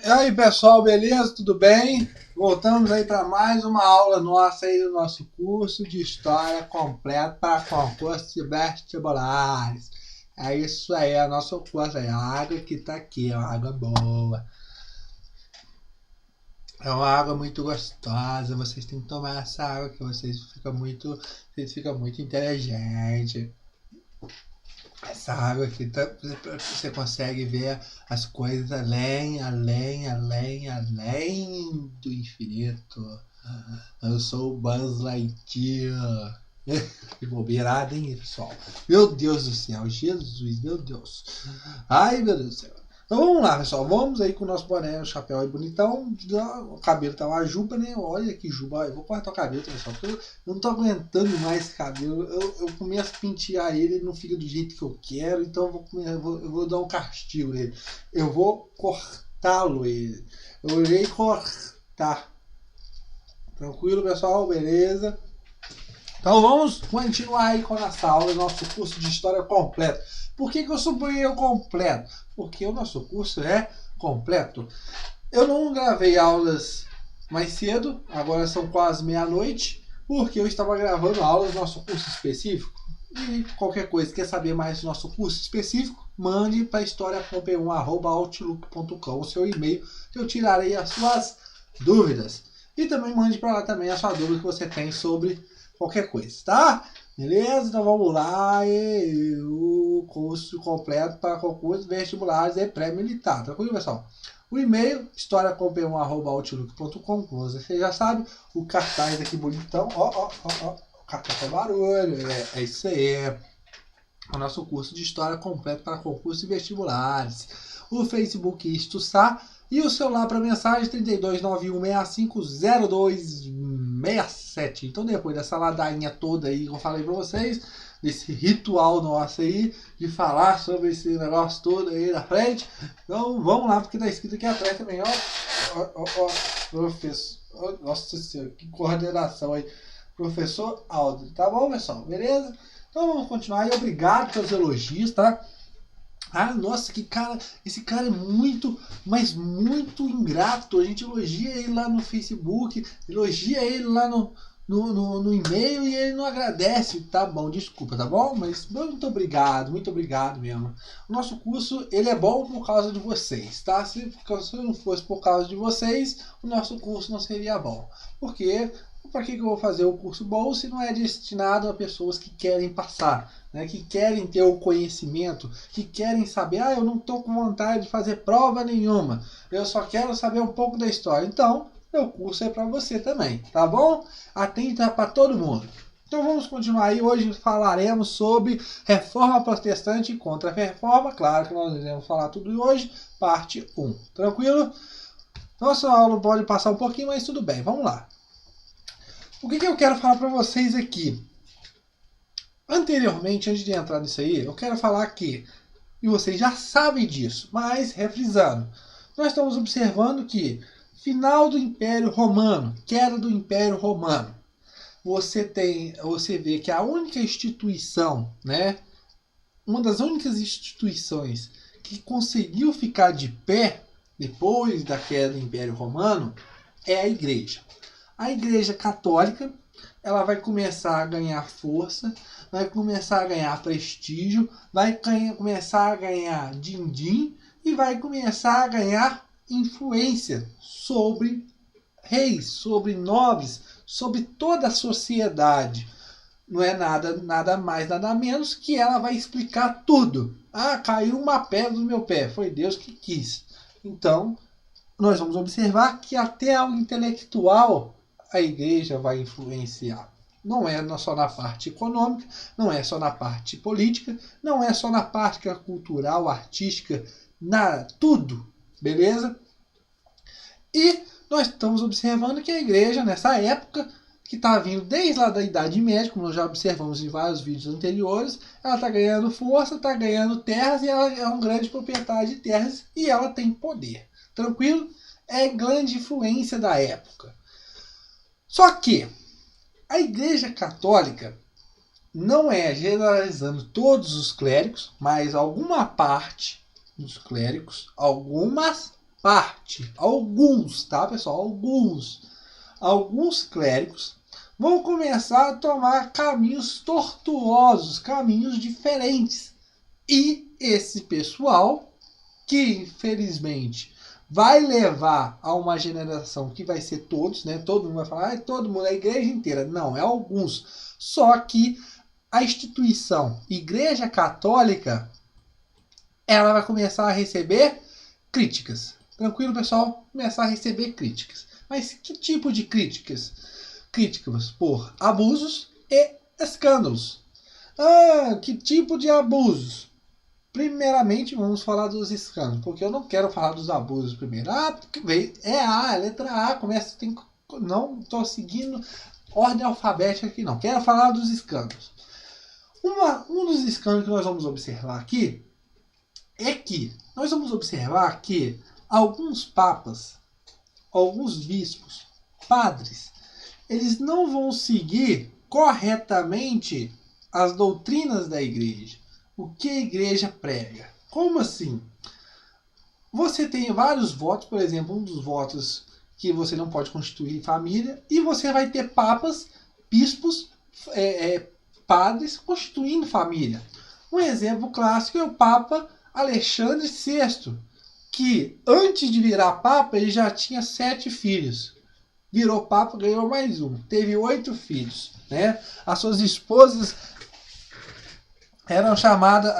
E aí, pessoal, beleza? Tudo bem? Voltamos aí para mais uma aula nossa aí do nosso curso de História completo para concursos vestibulares. É isso aí, a nossa curso aí, a água que tá aqui, é uma água boa. É uma água muito gostosa, vocês têm que tomar essa água que vocês ficam muito inteligentes. Essa água aqui você consegue ver as coisas além do infinito. Eu sou o Buzz Lightyear. Que bobeirada, hein, pessoal? Meu Deus do céu, Jesus, meu Deus. Ai, meu Deus do céu. Então vamos lá, pessoal. Vamos aí com o nosso boné, o chapéu aí bonitão. O cabelo tá uma juba, né? Olha que juba. Eu vou cortar o cabelo, pessoal, porque eu não tô aguentando mais esse cabelo. Eu começo a pentear ele e não fica do jeito que eu quero. Então eu vou dar um castigo nele. Eu vou cortá-lo ele. Eu irei cortar. Tranquilo, pessoal? Beleza? Então vamos continuar aí com a nossa aula, nosso curso de História completo. Por que eu suponho eu completo? Porque o nosso curso é completo. Eu não gravei aulas mais cedo, agora são quase meia-noite, porque eu estava gravando aulas do nosso curso específico. E qualquer coisa, quer saber mais do nosso curso específico, mande para historiacom1@outlook.com o seu e-mail, que eu tirarei as suas dúvidas. E também mande para lá também a sua dúvida que você tem sobre qualquer coisa, tá? Beleza? Então vamos lá. O curso completo para concursos vestibulares e pré-militar. Tranquilo, pessoal? O e-mail, historiacom1@outlook.com, como você já sabe. O cartaz aqui bonitão. Ó. O cartaz com barulho. É isso aí. O nosso curso de História completo para concursos e vestibulares. O Facebook Isto-Sá. E o celular para mensagem 3291650267. Então depois dessa ladainha toda aí que eu falei para vocês, desse ritual nosso aí, de falar sobre esse negócio todo aí na frente, então vamos lá, porque tá escrito aqui atrás também, ó, professor, nossa senhora, que coordenação aí, professor Aldo, tá bom, pessoal? Beleza? Então vamos continuar e obrigado pelos elogios, tá? Ah, nossa, que cara, esse cara é muito, mas muito ingrato. A gente elogia ele lá no Facebook, elogia ele lá no e-mail e ele não agradece. Tá bom, desculpa, tá bom? Mas muito obrigado mesmo. O nosso curso, ele é bom por causa de vocês, tá? Se não fosse por causa de vocês, o nosso curso não seria bom. Porque para que eu vou fazer o curso bom se não é destinado a pessoas que querem passar, né, que querem ter o conhecimento, que querem saber, eu não estou com vontade de fazer prova nenhuma, eu só quero saber um pouco da história. Então, meu curso é para você também, tá bom? Atenta para todo mundo. Então vamos continuar aí. Hoje falaremos sobre reforma protestante e contra-reforma. Claro que nós iremos falar tudo hoje, parte 1. Tranquilo? Nossa aula pode passar um pouquinho, mas tudo bem. Vamos lá. O que eu quero falar para vocês aqui? Anteriormente, antes de entrar nisso aí, eu quero falar que, e vocês já sabem disso, mas refrisando, nós estamos observando que final do Império Romano, queda do Império Romano, você vê que a única instituição, né, uma das únicas instituições que conseguiu ficar de pé depois da queda do Império Romano é a Igreja. A Igreja Católica, ela vai começar a ganhar força, vai começar a ganhar prestígio, vai começar a ganhar din-din e vai começar a ganhar influência sobre reis, sobre nobres, sobre toda a sociedade. Não é nada mais, nada menos que ela vai explicar tudo. Ah, caiu uma pedra do meu pé, foi Deus que quis. Então, nós vamos observar que até o intelectual a igreja vai influenciar. Não é só na parte econômica, não é só na parte política, não é só na parte cultural, artística, tudo, beleza? E nós estamos observando que a igreja, nessa época, que está vindo desde lá da Idade Média, como nós já observamos em vários vídeos anteriores, ela está ganhando força, está ganhando terras e ela é um grande proprietário de terras e ela tem poder. Tranquilo? É grande influência da época. Só que a Igreja Católica não é generalizando todos os clérigos, mas alguma parte dos clérigos, algumas parte, alguns, tá, pessoal? Alguns clérigos vão começar a tomar caminhos tortuosos, caminhos diferentes. E esse pessoal, que infelizmente vai levar a uma geração que vai ser todos, né? Todo mundo vai falar, todo mundo, a igreja inteira. Não, é alguns. Só que a instituição Igreja Católica, ela vai começar a receber críticas. Tranquilo, pessoal? Começar a receber críticas. Mas que tipo de críticas? Críticas por abusos e escândalos. Que tipo de abusos? Primeiramente, vamos falar dos escândalos, porque eu não quero falar dos abusos primeiro. Porque veio, a letra A, começa, não estou seguindo ordem alfabética aqui, não. Quero falar dos escândalos. Um dos escândalos que nós vamos observar aqui é que nós vamos observar que alguns papas, alguns bispos, padres, eles não vão seguir corretamente as doutrinas da igreja. O que a igreja prega? Como assim? Você tem vários votos, por exemplo, um dos votos que você não pode constituir família, e você vai ter papas, bispos, padres constituindo família. Um exemplo clássico é o Papa Alexandre VI, que antes de virar papa ele já tinha 7 filhos. Virou papa, ganhou mais um. Teve 8 filhos. Né? As suas esposas eram chamadas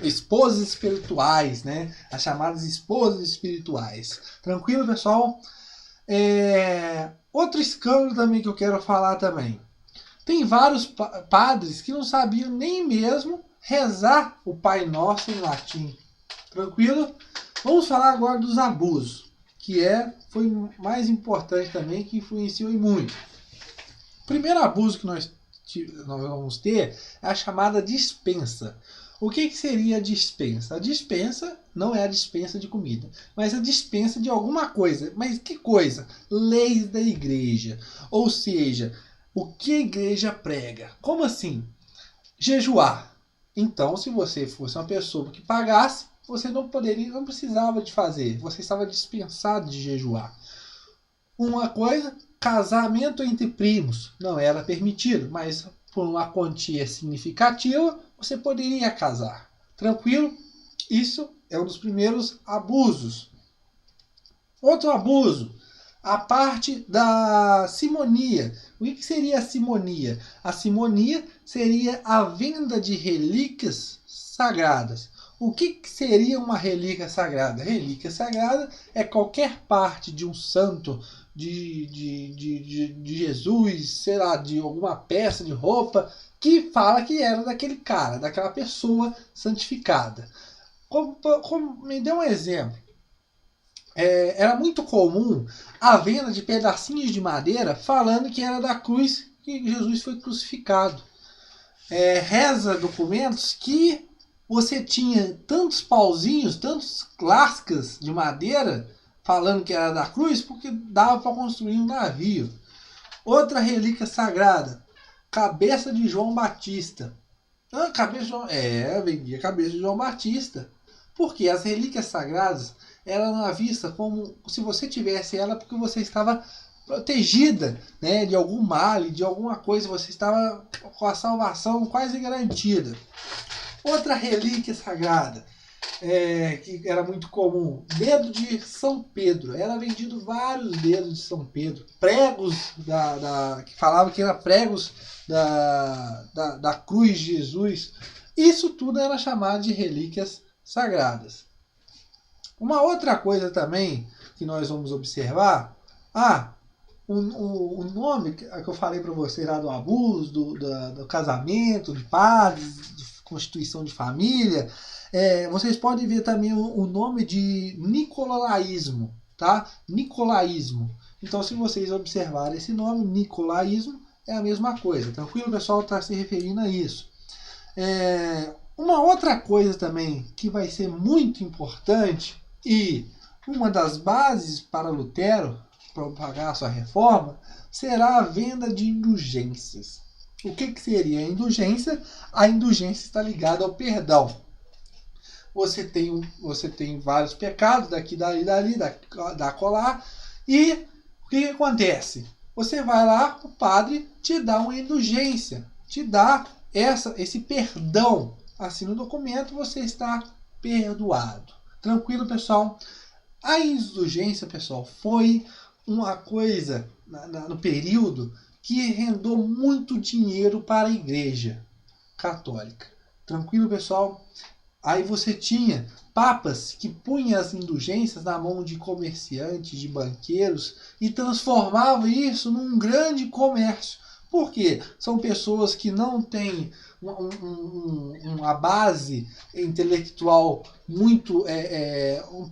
esposas espirituais, né? As chamadas esposas espirituais. Tranquilo, pessoal? Outro escândalo também que eu quero falar também. Tem vários padres que não sabiam nem mesmo rezar o Pai Nosso em latim. Tranquilo? Vamos falar agora dos abusos, que foi mais importante também, que influenciou muito. O primeiro abuso que nós vamos ter é a chamada dispensa. O que seria a dispensa? A dispensa não é a dispensa de comida, mas a dispensa de alguma coisa. Mas que coisa? Leis da igreja. Ou seja, o que a igreja prega. Como assim? Jejuar. Então, se você fosse uma pessoa que pagasse, você não precisava de fazer. Você estava dispensado de jejuar. Uma coisa, casamento entre primos não era permitido, mas por uma quantia significativa você poderia casar. Tranquilo? Isso é um dos primeiros abusos. Outro abuso, a parte da simonia. O que seria a simonia? A simonia seria a venda de relíquias sagradas. O que seria uma relíquia sagrada? Relíquia sagrada é qualquer parte de um santo, de Jesus, sei lá, de alguma peça de roupa, que fala que era daquele cara, daquela pessoa santificada. Me dê um exemplo. Era muito comum a venda de pedacinhos de madeira falando que era da cruz que Jesus foi crucificado. Reza documentos que você tinha tantos pauzinhos, tantos lascas de madeira falando que era da cruz porque dava para construir um navio. Outra relíquia sagrada, cabeça de João Batista. Vendia cabeça de João Batista. Porque as relíquias sagradas eram vistas como se você tivesse ela porque você estava protegida, né, de algum mal, de alguma coisa, você estava com a salvação quase garantida. Outra relíquia sagrada, que era muito comum, dedo de São Pedro. Era vendido vários dedos de São Pedro, pregos que falavam que eram pregos da cruz de Jesus. Isso tudo era chamado de relíquias sagradas. Uma outra coisa também que nós vamos observar, o nome que eu falei para vocês lá do abuso, do casamento, de padres, de constituição de família, vocês podem ver também o nome de nicolaísmo, tá? Nicolaísmo. Então, se vocês observarem esse nome, nicolaísmo, é a mesma coisa. Tranquilo? O pessoal está se referindo a isso. Uma outra coisa também que vai ser muito importante e uma das bases para Lutero propagar a sua reforma será a venda de indulgências. O que seria a indulgência? A indulgência está ligada ao perdão. você tem vários pecados daqui, dali, da colar. E o que acontece? Você vai lá, o padre te dá uma indulgência, te dá esse perdão. Assim no documento você está perdoado. Tranquilo, pessoal? A indulgência, pessoal, foi uma coisa no período que rendeu muito dinheiro para a Igreja Católica. Tranquilo, pessoal? Aí você tinha papas que punham as indulgências na mão de comerciantes, de banqueiros e transformavam isso num grande comércio. Por quê? São pessoas que não têm uma base intelectual muito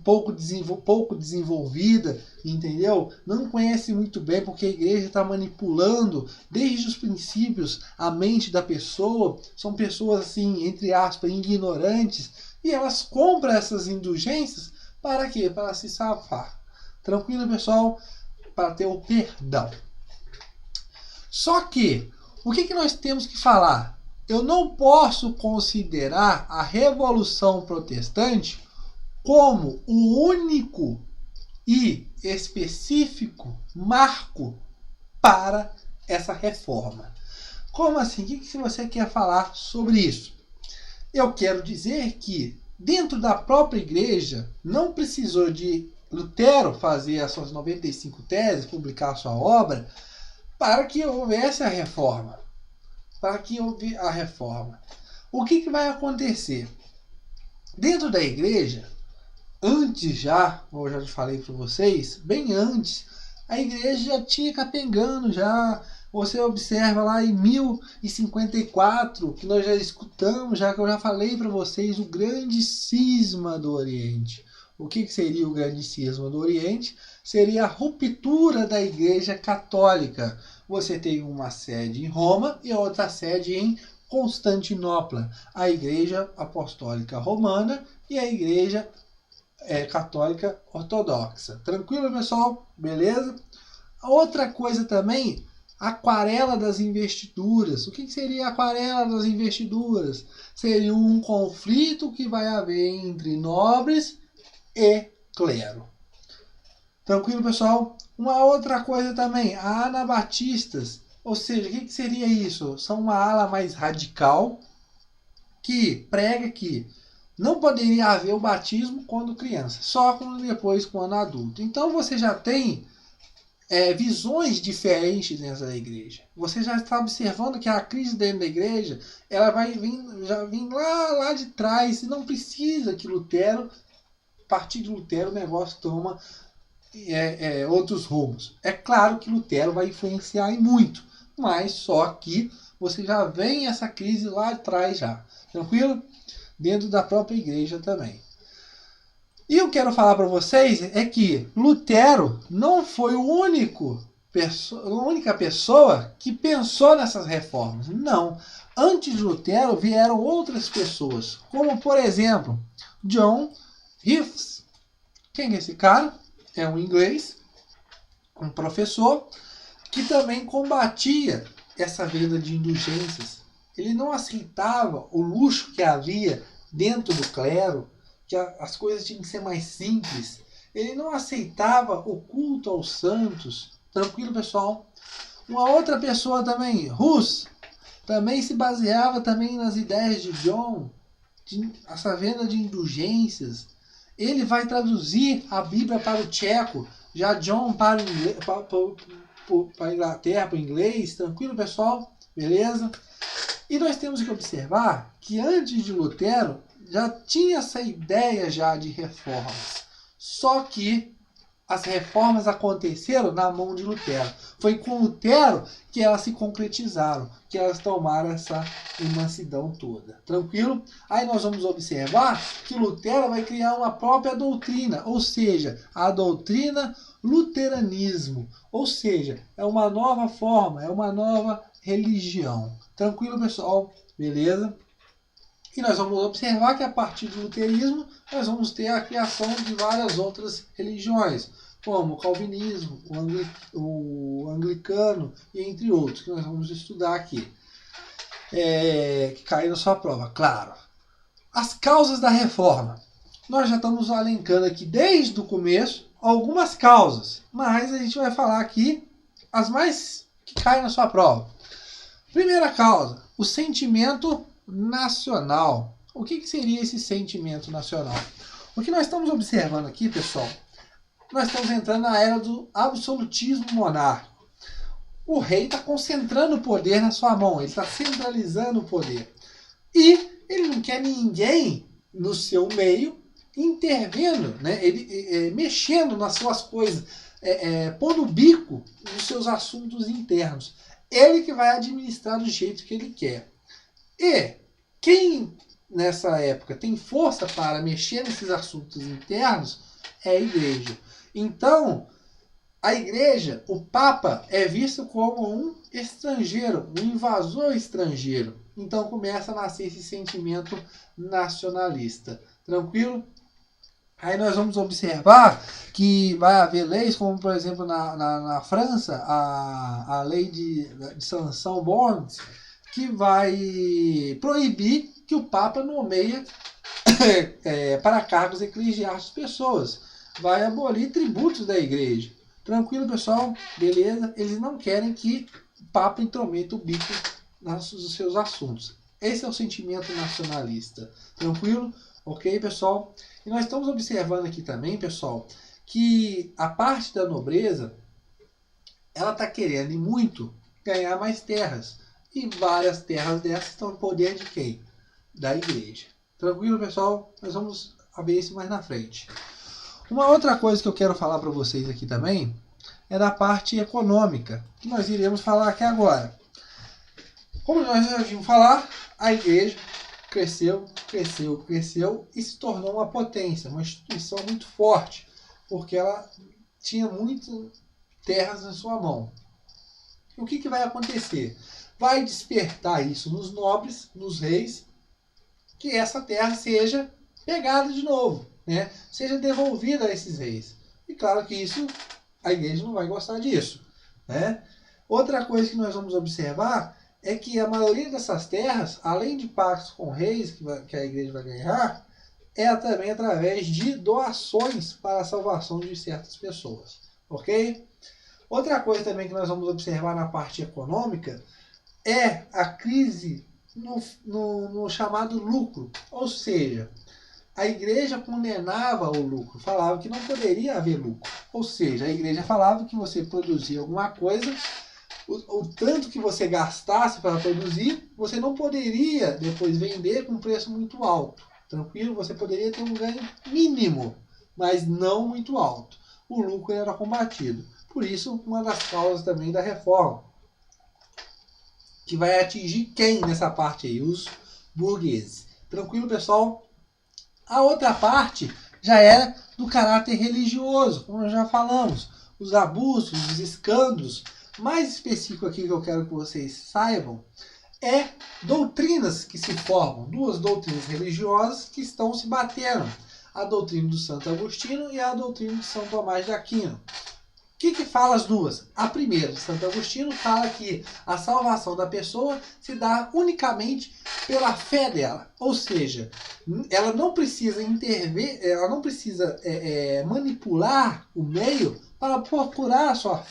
pouco desenvolvida, entendeu? Não conhece muito bem porque a igreja está manipulando desde os princípios a mente da pessoa. São pessoas assim, entre aspas, ignorantes, e elas compram essas indulgências para quê? Para se safar. Tranquilo, pessoal? Para ter o perdão. Só que, o que nós temos que falar? Eu não posso considerar a Revolução Protestante como o único e específico marco para essa reforma. Como assim? O que você quer falar sobre isso? Eu quero dizer que dentro da própria igreja não precisou de Lutero fazer as suas 95 teses, publicar a sua obra, para que houvesse a reforma. Para que houvesse a reforma. O que vai acontecer? Dentro da igreja, antes já, como eu já falei para vocês, bem antes, a igreja já tinha capengando já. Você observa lá em 1054, que nós já escutamos, já que eu já falei para vocês, o grande cisma do Oriente. O que seria o grande cisma do Oriente? Seria a ruptura da Igreja Católica. Você tem uma sede em Roma e outra sede em Constantinopla. A Igreja Apostólica Romana e a Igreja Católica Ortodoxa. Tranquilo, pessoal? Beleza? Outra coisa também, aquarela das investiduras. O que seria a aquarela das investiduras? Seria um conflito que vai haver entre nobres e clero. Tranquilo, pessoal? Uma outra coisa também, a anabatistas. Ou seja, o que seria isso? São uma ala mais radical que prega que não poderia haver o batismo quando criança, só depois quando adulto. Então você já tem visões diferentes dentro da igreja. Você já está observando que a crise dentro da igreja ela vai vir lá de trás. E não precisa que Lutero, a partir de Lutero, o negócio toma outros rumos. É claro que Lutero vai influenciar em muito, mas só que você já vem essa crise lá atrás já. Tranquilo? Dentro da própria igreja também. E eu quero falar para vocês é que Lutero não foi a única pessoa que pensou nessas reformas. Não. Antes de Lutero vieram outras pessoas, como por exemplo, John Hughes. Quem é esse cara? É um inglês, um professor, que também combatia essa venda de indulgências. Ele não aceitava o luxo que havia dentro do clero, que as coisas tinham que ser mais simples. Ele não aceitava o culto aos santos. Tranquilo, pessoal? Uma outra pessoa também, Hus, também se baseava também nas ideias de John, essa venda de indulgências. Ele vai traduzir a Bíblia para o tcheco, já John para a Inglaterra, para o inglês. Tranquilo, pessoal? Beleza? E nós temos que observar que antes de Lutero já tinha essa ideia já de reformas. Só que as reformas aconteceram na mão de Lutero. Foi com Lutero que elas se concretizaram, que elas tomaram essa imensidão toda. Tranquilo? Aí nós vamos observar que Lutero vai criar uma própria doutrina, ou seja, a doutrina luteranismo. Ou seja, é uma nova forma, é uma nova religião. Tranquilo, pessoal? Beleza? E nós vamos observar que a partir do luterismo nós vamos ter a criação de várias outras religiões, como o calvinismo, o anglicano e entre outros, que nós vamos estudar aqui, que caem na sua prova, claro. As causas da reforma. Nós já estamos elencando aqui desde o começo algumas causas, mas a gente vai falar aqui as mais que caem na sua prova. Primeira causa, o sentimento nacional. O que seria esse sentimento nacional? O que nós estamos observando aqui, pessoal, nós estamos entrando na era do absolutismo monárquico. O rei está concentrando o poder na sua mão, ele está centralizando o poder. E ele não quer ninguém no seu meio intervindo, né? Ele mexendo nas suas coisas, pondo o bico nos seus assuntos internos. Ele que vai administrar do jeito que ele quer. E quem nessa época tem força para mexer nesses assuntos internos é a igreja. Então, a igreja, o Papa, é visto como um estrangeiro, um invasor estrangeiro. Então começa a nascer esse sentimento nacionalista. Tranquilo? Aí nós vamos observar que vai haver leis, como por exemplo na França, a lei de sanção Bons, que vai proibir que o Papa nomeia para cargos eclesiásticos pessoas. Vai abolir tributos da igreja. Tranquilo, pessoal? Beleza? Eles não querem que o Papa intrometa o bico nos seus assuntos. Esse é o sentimento nacionalista. Tranquilo? Ok, pessoal? E nós estamos observando aqui também, pessoal, que a parte da nobreza, ela está querendo muito ganhar mais terras. E várias terras dessas estão no poder de quem? Da igreja. Tranquilo, pessoal? Nós vamos ver isso mais na frente. Uma outra coisa que eu quero falar para vocês aqui também é da parte econômica, que nós iremos falar aqui agora. Como nós já vimos falar, a igreja cresceu e se tornou uma potência, uma instituição muito forte, porque ela tinha muitas terras na sua mão. E o que vai acontecer? Vai despertar isso nos nobres, nos reis, que essa terra seja pegada de novo, né? Seja devolvida a esses reis. E claro que isso, a igreja não vai gostar disso, né? Outra coisa que nós vamos observar é que a maioria dessas terras, além de pactos com reis que a igreja vai ganhar, é também através de doações para a salvação de certas pessoas, ok? Outra coisa também que nós vamos observar na parte econômica é a crise no chamado lucro, ou seja, a igreja condenava o lucro, falava que não poderia haver lucro, ou seja, a igreja falava que você produzia alguma coisa, o tanto que você gastasse para produzir, você não poderia depois vender com um preço muito alto. Tranquilo? Você poderia ter um ganho mínimo, mas não muito alto. O lucro era combatido. Por isso, uma das causas também da reforma, que vai atingir quem nessa parte aí? Os burgueses. Tranquilo, pessoal? A outra parte já era do caráter religioso, como nós já falamos. Os abusos, os escândalos. Mais específico aqui que eu quero que vocês saibam é doutrinas que se formam, duas doutrinas religiosas que estão se batendo, a doutrina do Santo Agostinho e a doutrina de São Tomás de Aquino. O que fala as duas? A primeira, de Santo Agostinho, fala que a salvação da pessoa se dá unicamente pela fé dela, ou seja, ela não precisa intervir, ela não precisa manipular o meio para procurar a sua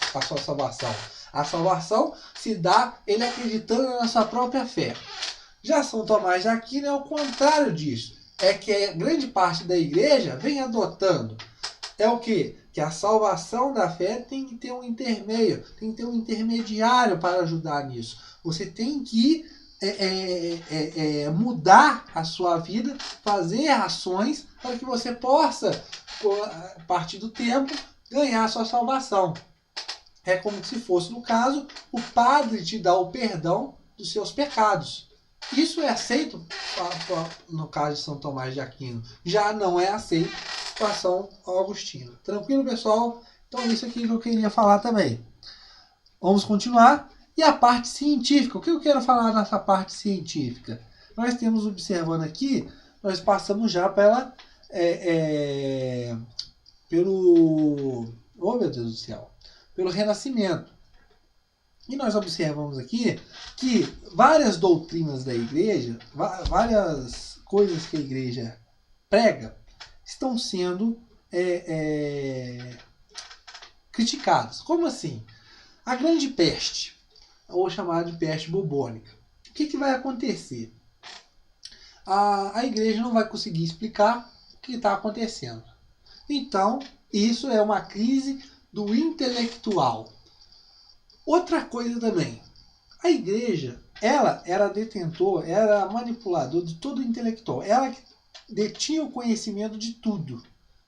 salvação. A salvação se dá ele acreditando na sua própria fé. Já São Tomás de Aquino é o contrário disso. É que a grande parte da igreja vem adotando. É o quê? Que a salvação da fé tem que ter um intermeio, tem que ter um intermediário para ajudar nisso. Você tem que mudar a sua vida, fazer ações para que você possa, a partir do tempo, ganhar a sua salvação. É como se fosse, no caso, o padre te dá o perdão dos seus pecados. Isso é aceito no caso de São Tomás de Aquino. Já não é aceito para São Agostinho. Tranquilo, pessoal? Então isso aqui que eu queria falar também. Vamos continuar. E a parte científica. O que eu quero falar nessa parte científica? Nós temos observando aqui, nós passamos já pelo... Oh, meu Deus do céu! Pelo Renascimento. E nós observamos aqui que várias doutrinas da igreja, várias coisas que a igreja prega estão sendo criticadas. Como assim? A grande peste, ou chamada de peste bubônica. O que vai acontecer? A igreja não vai conseguir explicar o que está acontecendo. Então, isso é uma crise do intelectual. Outra coisa também, a igreja, ela era detentor, era manipulador de todo o intelectual. Ela detinha o conhecimento de tudo.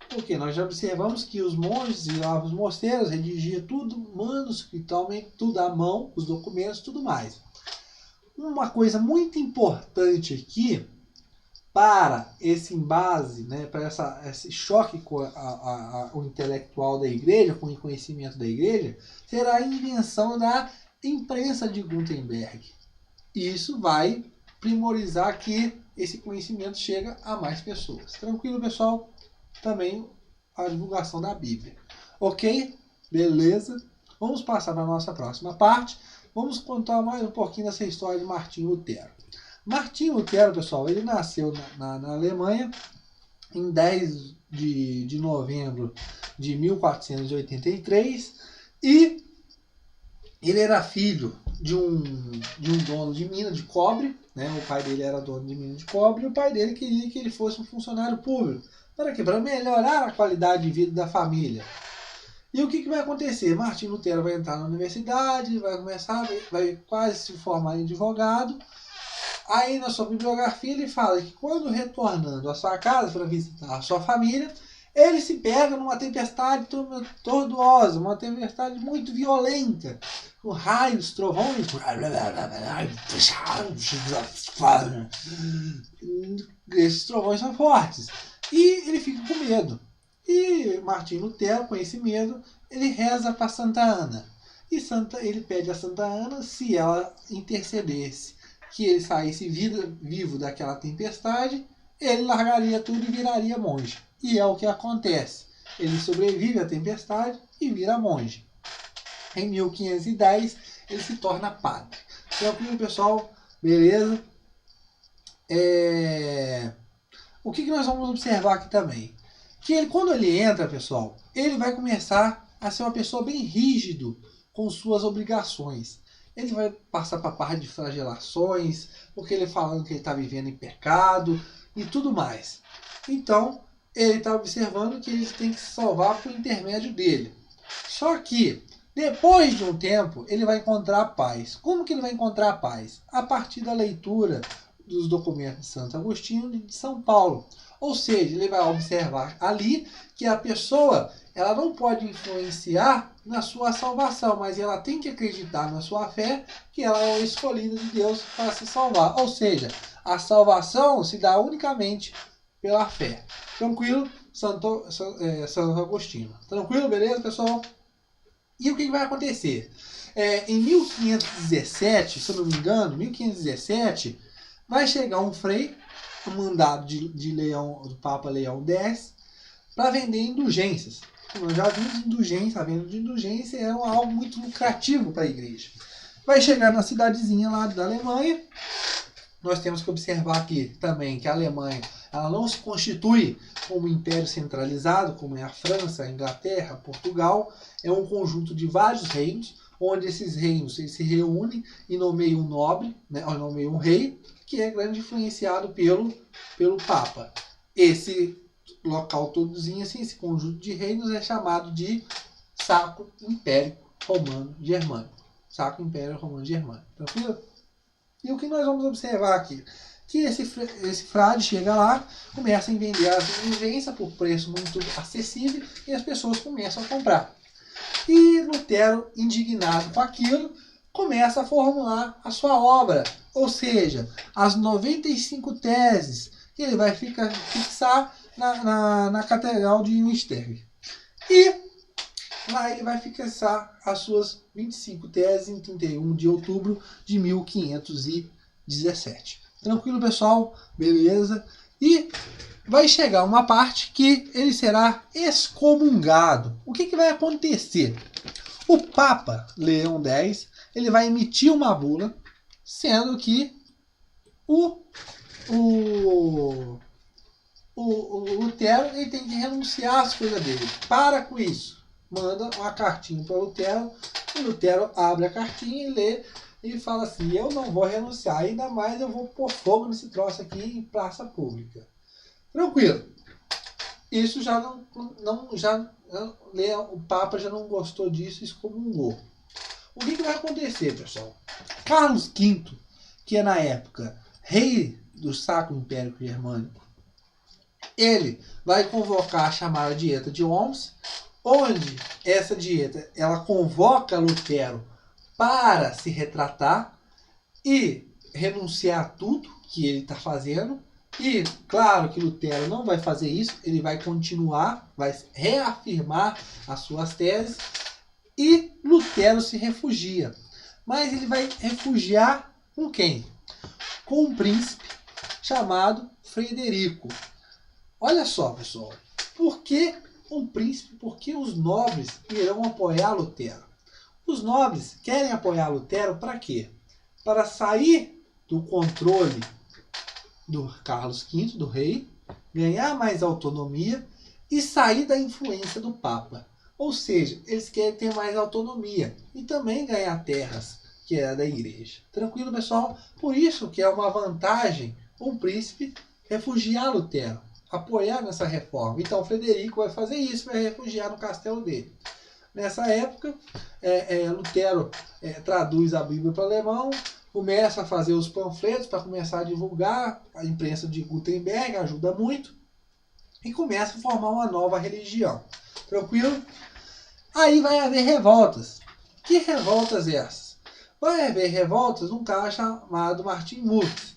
Porque nós já observamos que os monges e os mosteiros redigiam tudo manuscritalmente, tudo à mão, os documentos, tudo mais. Uma coisa muito importante aqui para esse embase, né, para esse choque com o intelectual da igreja, com o conhecimento da igreja, será a invenção da imprensa de Gutenberg. Isso vai primorizar que esse conhecimento chega a mais pessoas. Tranquilo, pessoal? Também a divulgação da Bíblia. Ok? Beleza? Vamos passar para a nossa próxima parte. Vamos contar mais um pouquinho dessa história de Martinho Lutero. Martinho Lutero, pessoal, ele nasceu na Alemanha em 10 de novembro de 1483 e ele era filho de um dono de mina de cobre, né? O pai dele era dono de mina de cobre e o pai dele queria que ele fosse um funcionário público. Para quê? Para melhorar a qualidade de vida da família. E o que vai acontecer? Martinho Lutero vai entrar na universidade, vai quase se formar em advogado. Aí na sua bibliografia ele fala que quando retornando à sua casa para visitar a sua família, ele se pega numa tempestade tortuosa, uma tempestade muito violenta, com raios, trovões. Esses trovões são fortes. E ele fica com medo. E Martinho Lutero, com esse medo, ele reza para Santa Ana. E ele pede a Santa Ana, se ela intercedesse, que ele saísse vivo daquela tempestade, ele largaria tudo e viraria monge. E é o que acontece. Ele sobrevive à tempestade e vira monge. Em 1510, ele se torna padre. Tranquilo, pessoal? Beleza? O que nós vamos observar aqui também? Que quando ele entra, pessoal, ele vai começar a ser uma pessoa bem rígido com suas obrigações. Ele vai passar para a parte de flagelações, porque ele falando que ele está vivendo em pecado e tudo mais. Então, ele está observando que ele tem que se salvar por intermédio dele. Só que, depois de um tempo, ele vai encontrar paz. Como que ele vai encontrar paz? A partir da leitura dos documentos de Santo Agostinho de São Paulo. Ou seja, ele vai observar ali que a pessoa ela não pode influenciar na sua salvação, mas ela tem que acreditar na sua fé que ela é escolhida de Deus para se salvar. Ou seja, a salvação se dá unicamente pela fé. Tranquilo? Santo Agostinho. Tranquilo? Beleza, pessoal? E o que vai acontecer? Em 1517, se eu não me engano, 1517, vai chegar um frei, um mandado do Papa Leão X, para vender indulgências. Como nós já vimos, a venda de indulgência era algo muito lucrativo para a igreja. Vai chegar na cidadezinha lá da Alemanha. Nós temos que observar aqui também que a Alemanha ela não se constitui como um império centralizado, como é a França, a Inglaterra, Portugal. É um conjunto de vários reinos, onde esses reinos se reúnem e nomeiam um nobre, né, ou nomeiam um rei, que é grande influenciado pelo Papa. Esse local todozinho, assim, esse conjunto de reinos é chamado de Sacro Império Romano Germânico. Sacro Império Romano Germânico. Tranquilo? E o que nós vamos observar aqui? Que esse frade chega lá, começa a vender as indulgências por preço muito acessível e as pessoas começam a comprar. E Lutero, indignado com aquilo, começa a formular a sua obra. Ou seja, as 95 teses que ele vai fixar na Catedral de Wittenberg. E lá ele vai fixar as suas 25 teses em 31 de outubro de 1517. Tranquilo, pessoal? Beleza? E vai chegar uma parte que ele será excomungado. O que vai acontecer? O Papa Leão X ele vai emitir uma bula, sendo que o o Lutero ele tem que renunciar às coisas dele. Para com isso. Manda uma cartinha para Lutero. O Lutero abre a cartinha e lê e fala assim: eu não vou renunciar, ainda mais eu vou pôr fogo nesse troço aqui em praça pública. Tranquilo. Isso já o Papa já não gostou disso, excomungou. O que vai acontecer, pessoal? Carlos V, que é na época rei do Sacro Império Germânico, ele vai convocar a chamada Dieta de Worms, onde essa dieta ela convoca Lutero para se retratar e renunciar a tudo que ele está fazendo. E claro que Lutero não vai fazer isso, ele vai continuar, vai reafirmar as suas teses e Lutero se refugia. Mas ele vai refugiar com quem? Com um príncipe chamado Frederico. Olha só, pessoal, por que um príncipe? Porque os nobres irão apoiar Lutero. Os nobres querem apoiar Lutero para quê? Para sair do controle do Carlos V, do rei, ganhar mais autonomia e sair da influência do Papa. Ou seja, eles querem ter mais autonomia e também ganhar terras, que é da igreja. Tranquilo, pessoal? Por isso que é uma vantagem um príncipe refugiar Lutero, apoiar nessa reforma. Então, Frederico vai fazer isso, vai refugiar no castelo dele. Nessa época, Lutero traduz a Bíblia para o alemão, começa a fazer os panfletos para começar a divulgar, a imprensa de Gutenberg ajuda muito, e começa a formar uma nova religião. Tranquilo? Aí vai haver revoltas. Que revoltas essas? Vai haver revoltas de um cara chamado Martin Luther.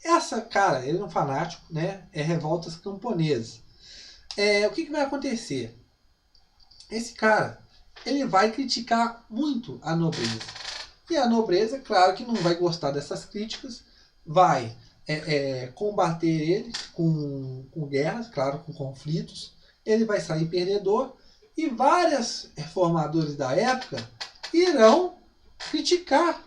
Essa cara, ele é um fanático, né? É revoltas camponesas. O que vai acontecer? Esse cara, ele vai criticar muito a nobreza. E a nobreza, claro que não vai gostar dessas críticas, vai combater ele com guerras, claro, com conflitos. Ele vai sair perdedor e vários reformadores da época irão criticar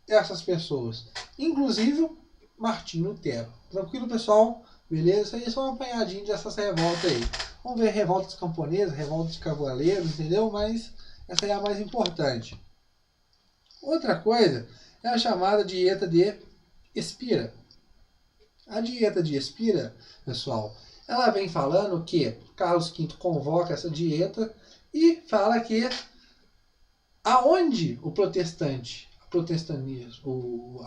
essas pessoas, inclusive Martim Lutero. Tranquilo, pessoal? Beleza? Isso aí é só um apanhadinho dessas revoltas aí. Vamos ver revoltas camponesas, revoltas de cavaleiros, entendeu? Mas essa aí é a mais importante. Outra coisa é a chamada dieta de Spira. A dieta de Spira, pessoal, ela vem falando que Carlos V convoca essa dieta e fala que aonde o protestantismo,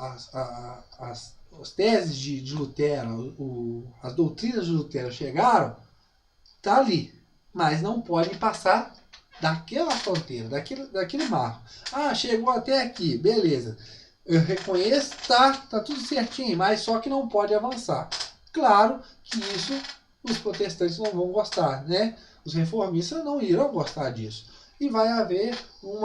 as teses de Lutero, as doutrinas de Lutero chegaram, tá ali, mas não podem passar daquela fronteira, daquele marco. Ah, chegou até aqui, beleza. Eu reconheço, tá tudo certinho, mas só que não pode avançar. Claro que isso os protestantes não vão gostar, né? Os reformistas não irão gostar disso. E vai haver um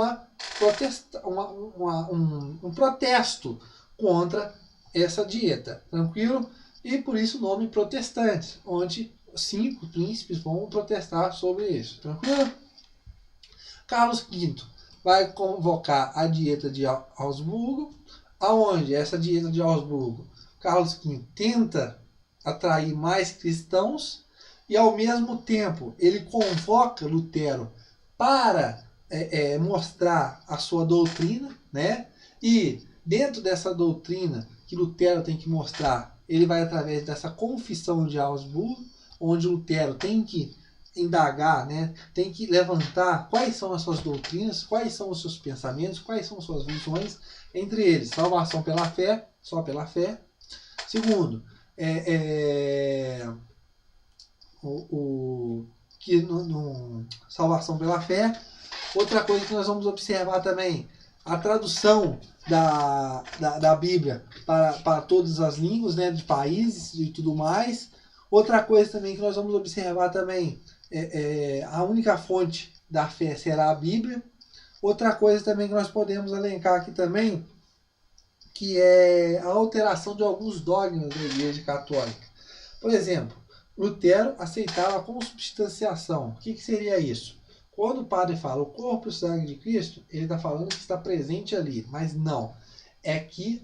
protesto contra essa dieta, tranquilo? E por isso o nome protestantes, onde 5 príncipes vão protestar sobre isso, tranquilo? Carlos V vai convocar a dieta de Augsburgo, aonde essa dieta de Augsburgo, Carlos V tenta atrair mais cristãos e ao mesmo tempo ele convoca Lutero para mostrar a sua doutrina, né? E dentro dessa doutrina que Lutero tem que mostrar, ele vai através dessa confissão de Augsburgo, onde Lutero tem que indagar, né? Tem que levantar quais são as suas doutrinas, quais são os seus pensamentos, quais são as suas visões, entre eles, salvação pela fé, só pela fé. Segundo, salvação pela fé. Outra coisa que nós vamos observar também, a tradução da Bíblia para todas as línguas, né, de países e tudo mais. Outra coisa também que nós vamos observar também, a única fonte da fé será a Bíblia. Outra coisa também que nós podemos elencar aqui também, que é a alteração de alguns dogmas da Igreja Católica. Por exemplo, Lutero aceitava a consubstanciação. O que seria isso? Quando o padre fala o corpo e o sangue de Cristo, ele está falando que está presente ali, mas não. é que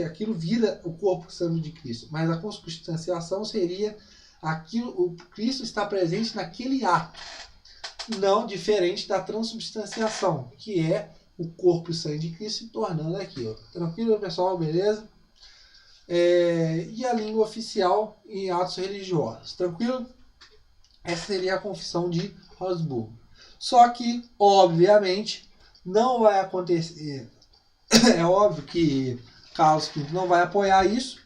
aquilo vira o corpo santo de Cristo. Mas a consubstanciação seria aquilo, o Cristo está presente naquele ato, não diferente da transubstanciação, que é o corpo e sangue de Cristo se tornando aquilo. Tranquilo, pessoal? Beleza? E a língua oficial em atos religiosos. Tranquilo? Essa seria a confissão de Habsburgo. Só que, obviamente, não vai acontecer. É óbvio que Carlos V não vai apoiar isso.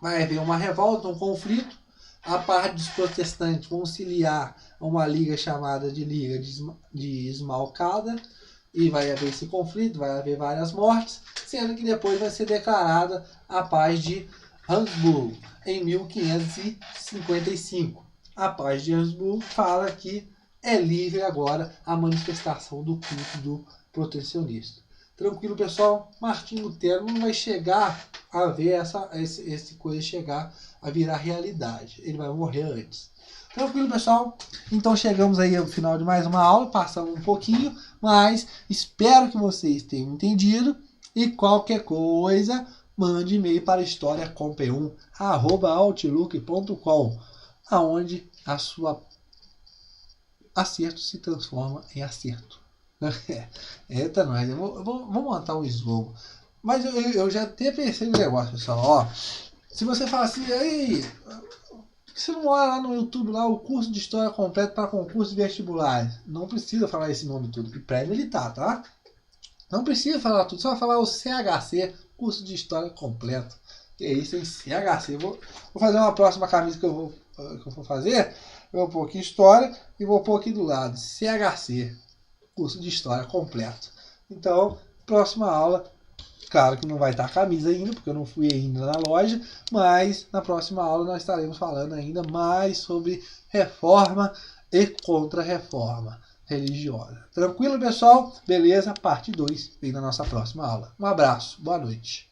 Vai haver uma revolta, um conflito. A parte dos protestantes vão se liar a uma liga chamada de Liga de Esmalcada. E vai haver esse conflito, vai haver várias mortes, sendo que depois vai ser declarada a paz de Habsburgo em 1555. A paz de Habsburgo fala que é livre agora a manifestação do culto do protecionista. Tranquilo, pessoal? Martim Lutero não vai chegar a ver esse coisa chegar a virar realidade. Ele vai morrer antes. Tranquilo, pessoal? Então chegamos aí ao final de mais uma aula, passamos um pouquinho, mas espero que vocês tenham entendido. E qualquer coisa, mande e-mail para historiacomp1@outlook.com, aonde a sua acerto se transforma em acerto. Eita, nós, eu vou montar um slogan. Mas eu já até pensei no negócio, pessoal. Ó, se você fala assim, aí, você não olha lá no YouTube lá o curso de história completo para concurso vestibular. Não precisa falar esse nome tudo. E pré-militar, tá? Não precisa falar tudo. Só vai falar o CHC, curso de história completo. Que é isso, hein? CHC. Vou fazer uma próxima camisa que eu vou fazer. Eu vou pôr aqui história e vou pôr aqui do lado CHC, curso de história completo. Então, próxima aula. Claro que não vai estar a camisa ainda, porque eu não fui ainda na loja, mas na próxima aula nós estaremos falando ainda mais sobre reforma e contra-reforma religiosa. Tranquilo, pessoal? Beleza? Parte 2 vem na nossa próxima aula. Um abraço, boa noite.